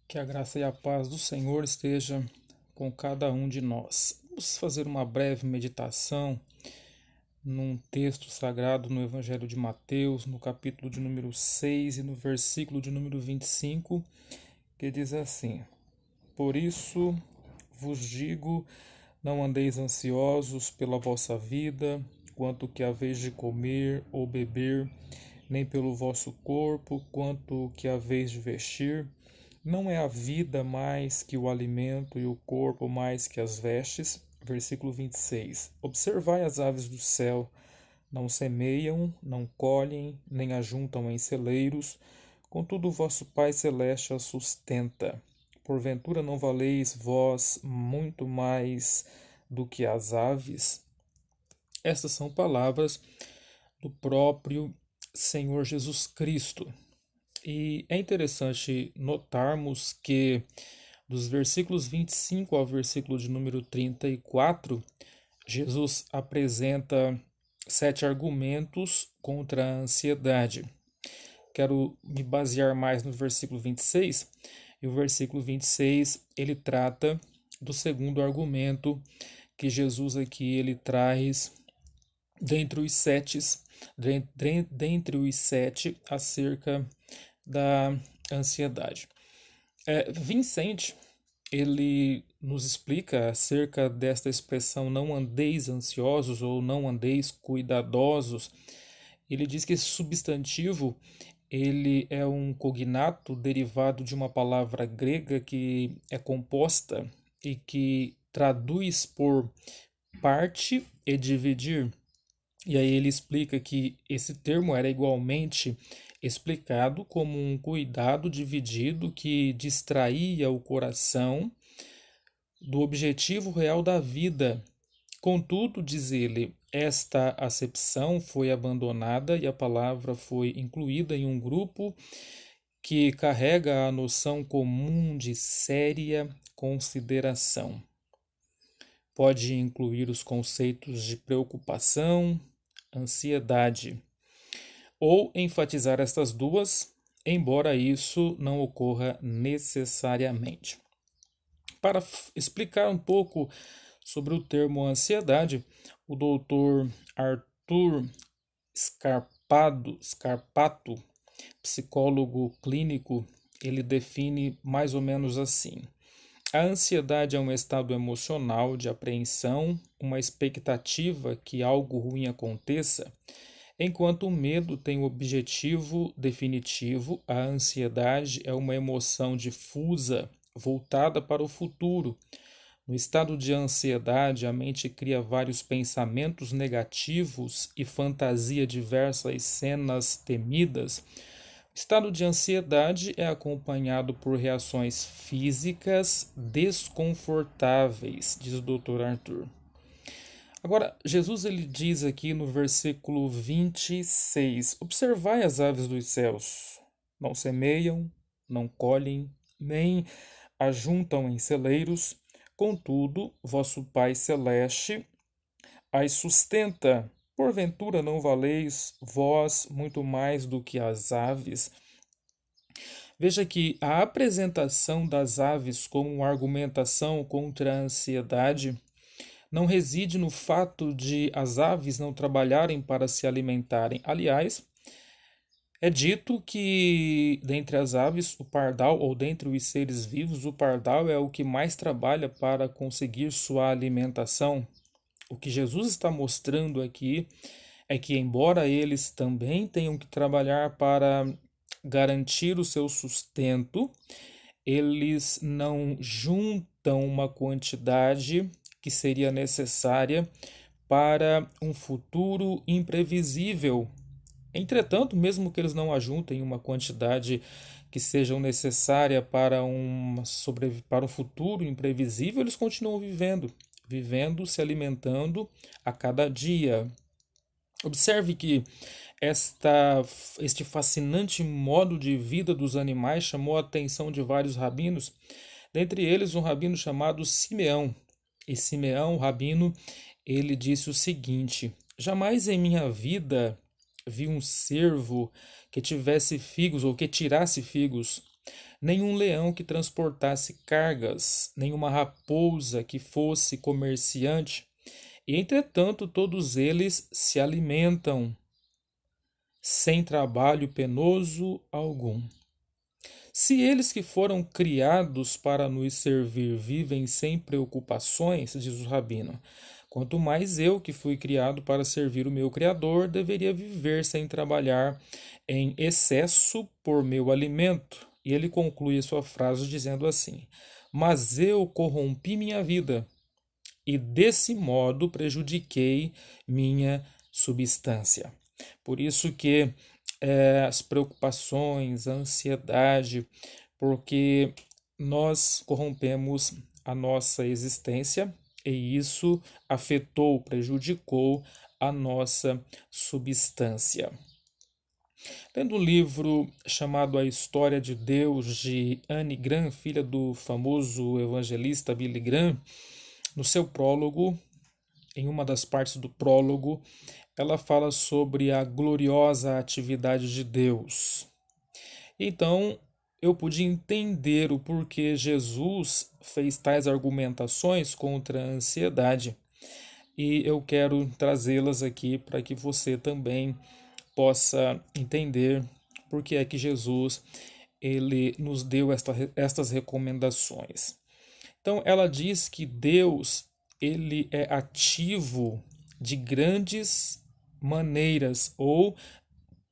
Que a graça e a paz do Senhor esteja com cada um de nós. Vamos fazer uma breve meditação num texto sagrado no Evangelho de Mateus, no capítulo de número 6 e no versículo de número 25, que diz assim: Por isso vos digo, não andeis ansiosos pela vossa vida, quanto que haveis de comer ou beber, nem pelo vosso corpo, quanto que haveis de vestir. Não é a vida mais que o alimento e o corpo mais que as vestes? Versículo 26. Observai as aves do céu, não semeiam, não colhem, nem ajuntam em celeiros, contudo o vosso Pai Celeste as sustenta. Porventura não valeis vós muito mais do que as aves? Estas são palavras do próprio Senhor Jesus Cristo. E é interessante notarmos que dos versículos 25 ao versículo de número 34, Jesus apresenta 7 argumentos contra a ansiedade. Quero me basear mais no versículo 26, e o versículo 26 ele trata do segundo argumento que Jesus aqui ele traz dentre os sete, dentre os sete acerca da ansiedade. Vincent, ele nos explica acerca desta expressão não andeis ansiosos ou não andeis cuidadosos. Ele diz que esse substantivo ele é um cognato derivado de uma palavra grega que é composta e que traduz por parte e dividir. E aí ele explica que esse termo era igualmente explicado como um cuidado dividido que distraía o coração do objetivo real da vida. Contudo, diz ele, esta acepção foi abandonada e a palavra foi incluída em um grupo que carrega a noção comum de séria consideração. Pode incluir os conceitos de preocupação, ansiedade, ou enfatizar estas duas, embora isso não ocorra necessariamente. Para explicar um pouco sobre o termo ansiedade, o doutor Arthur Scarpato, psicólogo clínico, ele define mais ou menos assim: a ansiedade é um estado emocional de apreensão, uma expectativa que algo ruim aconteça. Enquanto o medo tem o objetivo definitivo, a ansiedade é uma emoção difusa, voltada para o futuro. No estado de ansiedade, a mente cria vários pensamentos negativos e fantasia diversas cenas temidas. O estado de ansiedade é acompanhado por reações físicas desconfortáveis, diz o Dr. Arthur. Agora, Jesus ele diz aqui no versículo 26: Observai as aves dos céus, não semeiam, não colhem, nem ajuntam em celeiros, contudo, vosso Pai Celeste as sustenta. Porventura não valeis vós muito mais do que as aves? Veja que a apresentação das aves como argumentação contra a ansiedade não reside no fato de as aves não trabalharem para se alimentarem. Aliás, é dito que dentre as aves, o pardal, ou dentre os seres vivos, o pardal é o que mais trabalha para conseguir sua alimentação. O que Jesus está mostrando aqui é que, embora eles também tenham que trabalhar para garantir o seu sustento, eles não juntam uma quantidade que seria necessária para um futuro imprevisível. Entretanto, mesmo que eles não ajuntem uma quantidade que seja necessária para um futuro imprevisível, eles continuam vivendo, se alimentando a cada dia. Observe que este fascinante modo de vida dos animais chamou a atenção de vários rabinos, dentre eles um rabino chamado Simeão. E Simeão, o rabino, ele disse o seguinte: jamais em minha vida vi um cervo que tivesse figos ou que tirasse figos. nenhum leão que transportasse cargas, nenhuma raposa que fosse comerciante, e entretanto todos eles se alimentam sem trabalho penoso algum. Se eles que foram criados para nos servir vivem sem preocupações, diz o Rabino, quanto mais eu, que fui criado para servir o meu Criador, deveria viver sem trabalhar em excesso por meu alimento. E ele conclui a sua frase dizendo assim: Mas eu corrompi minha vida e desse modo prejudiquei minha substância. Por isso que as preocupações, a ansiedade, porque nós corrompemos a nossa existência e isso afetou, prejudicou a nossa substância. Lendo um livro chamado A História de Deus, de Anne Graham, filha do famoso evangelista Billy Graham, no seu prólogo, em uma das partes do prólogo, ela fala sobre a gloriosa atividade de Deus. Então, eu pude entender o porquê Jesus fez tais argumentações contra a ansiedade. E eu quero trazê-las aqui para que você também possa entender por que é que Jesus ele nos deu estas recomendações. Então, ela diz que Deus ele é ativo de grandes maneiras ou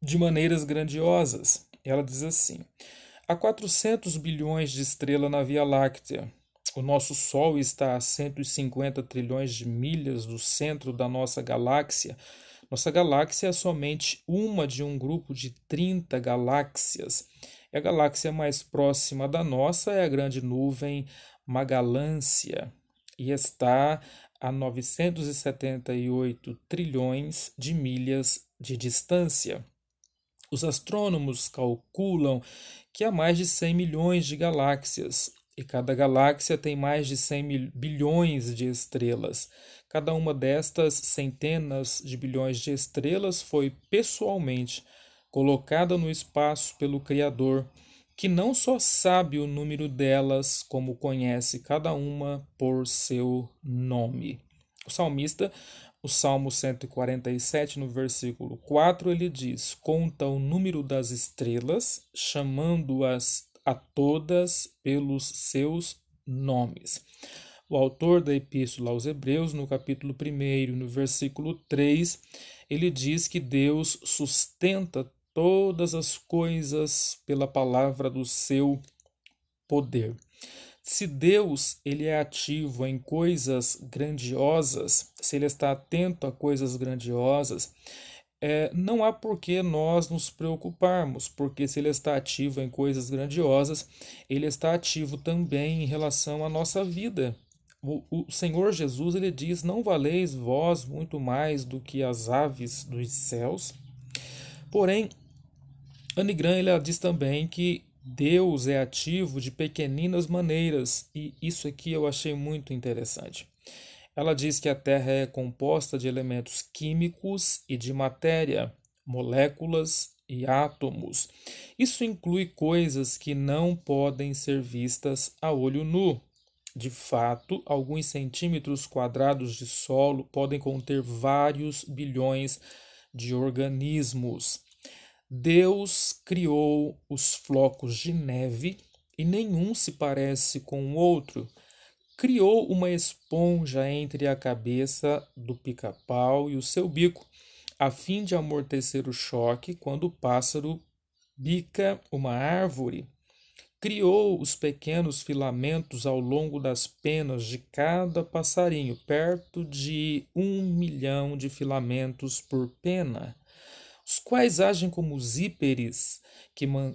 de maneiras grandiosas. Ela diz assim: há 400 bilhões de estrelas na Via Láctea. O nosso Sol está a 150 trilhões de milhas do centro da nossa galáxia. Nossa galáxia é somente uma de um grupo de 30 galáxias. E a galáxia mais próxima da nossa é a grande nuvem Magalhãncia e está a 978 trilhões de milhas de distância. Os astrônomos calculam que há mais de 100 milhões de galáxias, e cada galáxia tem mais de 100 bilhões de estrelas. Cada uma destas centenas de bilhões de estrelas foi pessoalmente colocada no espaço pelo Criador, que não só sabe o número delas, como conhece cada uma por seu nome. O salmista, o Salmo 147, no versículo 4, ele diz: Conta o número das estrelas, chamando-as a todas pelos seus nomes. O autor da Epístola aos Hebreus, no capítulo 1, no versículo 3, ele diz que Deus sustenta todas as coisas pela palavra do seu poder. Se Deus ele é ativo em coisas grandiosas, se ele está atento a coisas grandiosas, não há por que nós nos preocuparmos, porque se ele está ativo em coisas grandiosas, ele está ativo também em relação à nossa vida. O Senhor Jesus ele diz: Não valeis vós muito mais do que as aves dos céus? Porém, Anne Graham ela diz também que Deus é ativo de pequeninas maneiras, e isso aqui eu achei muito interessante. Ela diz que a Terra é composta de elementos químicos e de matéria, moléculas e átomos. Isso inclui coisas que não podem ser vistas a olho nu. De fato, alguns centímetros quadrados de solo podem conter vários bilhões de organismos. Deus criou os flocos de neve e nenhum se parece com o outro. Criou uma esponja entre a cabeça do pica-pau e o seu bico, a fim de amortecer o choque quando o pássaro bica uma árvore. Criou os pequenos filamentos ao longo das penas de cada passarinho, perto de 1 milhão de filamentos por pena, os quais agem como zíperes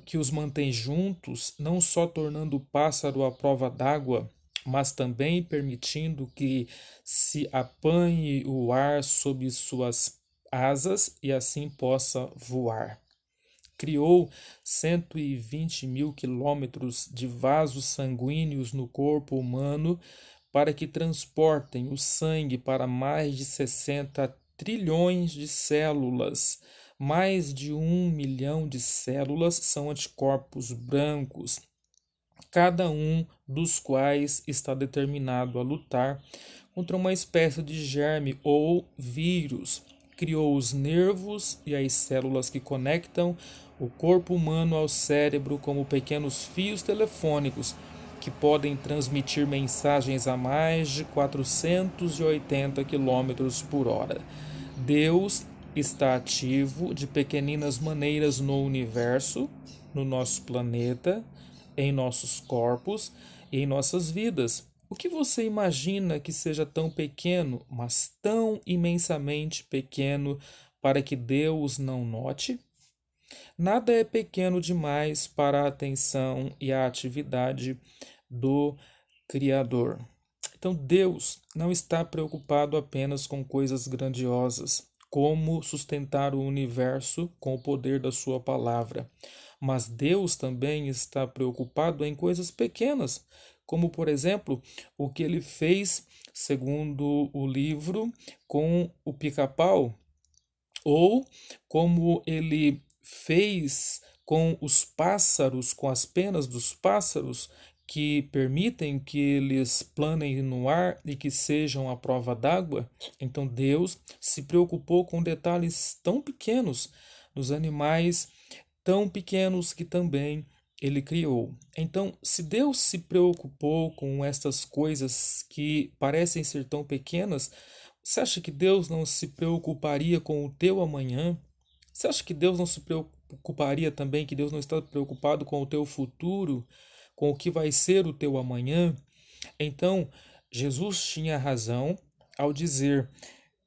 que os mantém juntos, não só tornando o pássaro à prova d'água, mas também permitindo que se apanhe o ar sob suas asas e assim possa voar. Criou 120 mil quilômetros de vasos sanguíneos no corpo humano para que transportem o sangue para mais de 60 trilhões de células. Mais de 1 milhão de células são anticorpos brancos cada um dos quais está determinado a lutar contra uma espécie de germe ou vírus. Criou os nervos e as células que conectam o corpo humano ao cérebro como pequenos fios telefônicos que podem transmitir mensagens a mais de 480 quilômetros por hora. Deus está ativo de pequeninas maneiras no universo, no nosso planeta, em nossos corpos e em nossas vidas. O que você imagina que seja tão pequeno, mas tão imensamente pequeno, para que Deus não note? Nada é pequeno demais para a atenção e a atividade do Criador. Então, Deus não está preocupado apenas com coisas grandiosas, como sustentar o universo com o poder da Sua palavra, mas Deus também está preocupado em coisas pequenas, como, por exemplo, o que ele fez, segundo o livro, com o pica-pau, ou como ele fez com os pássaros, com as penas dos pássaros, que permitem que eles planem no ar e que sejam à prova d'água. Então Deus se preocupou com detalhes tão pequenos nos animais, tão pequenos que também ele criou. Então, se Deus se preocupou com estas coisas que parecem ser tão pequenas, você acha que Deus não se preocuparia com o teu amanhã? Você acha que Deus não se preocuparia também, que Deus não está preocupado com o teu futuro, com o que vai ser o teu amanhã? Então, Jesus tinha razão ao dizer: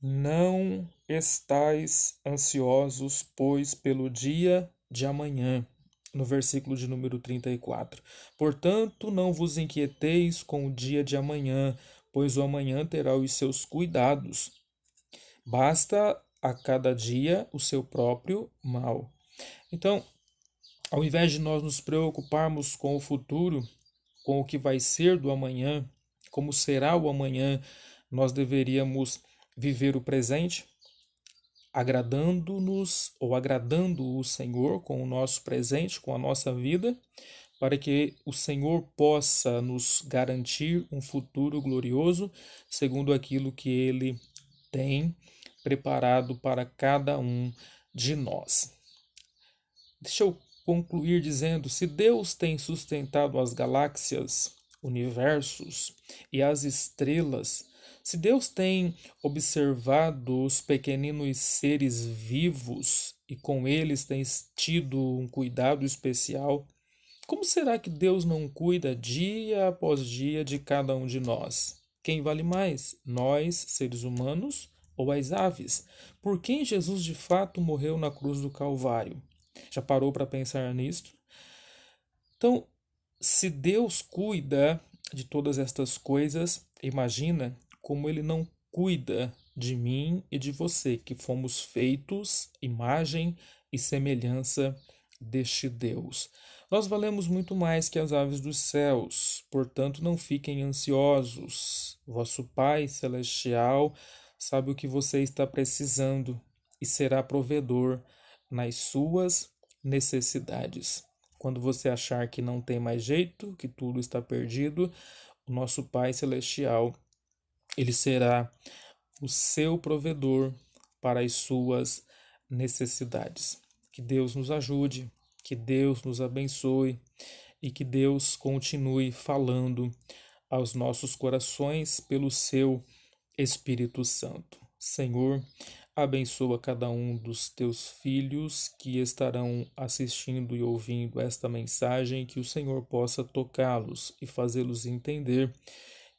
não estais ansiosos, pois pelo dia de amanhã. No versículo de número 34. Portanto, não vos inquieteis com o dia de amanhã, pois o amanhã terá os seus cuidados. Basta a cada dia o seu próprio mal. Então, ao invés de nós nos preocuparmos com o futuro, com o que vai ser do amanhã, como será o amanhã, nós deveríamos viver o presente, agradando-nos ou agradando o Senhor com o nosso presente, com a nossa vida, para que o Senhor possa nos garantir um futuro glorioso, segundo aquilo que Ele tem preparado para cada um de nós. Deixa eu concluir dizendo: se Deus tem sustentado as galáxias, universos e as estrelas, se Deus tem observado os pequeninos seres vivos e com eles tem tido um cuidado especial, como será que Deus não cuida dia após dia de cada um de nós? Quem vale mais, nós, seres humanos, ou as aves? Por quem Jesus de fato morreu na cruz do Calvário? Já parou para pensar nisto? Então, se Deus cuida de todas estas coisas, imagina como Ele não cuida de mim e de você, que fomos feitos imagem e semelhança deste Deus. Nós valemos muito mais que as aves dos céus, portanto, não fiquem ansiosos. Vosso Pai Celestial sabe o que você está precisando e será provedor nas suas necessidades. Quando você achar que não tem mais jeito, que tudo está perdido, o nosso Pai Celestial, ele será o seu provedor para as suas necessidades. Que Deus nos ajude, que Deus nos abençoe e que Deus continue falando aos nossos corações pelo seu Espírito Santo. Senhor, abençoa cada um dos teus filhos que estarão assistindo e ouvindo esta mensagem, que o Senhor possa tocá-los e fazê-los entender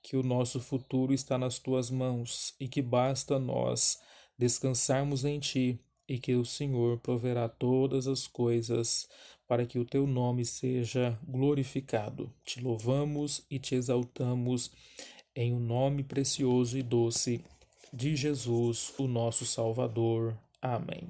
que o nosso futuro está nas tuas mãos e que basta nós descansarmos em ti e que o Senhor proverá todas as coisas para que o teu nome seja glorificado. Te louvamos e te exaltamos em o nome precioso e doce de Jesus, o nosso Salvador. Amém.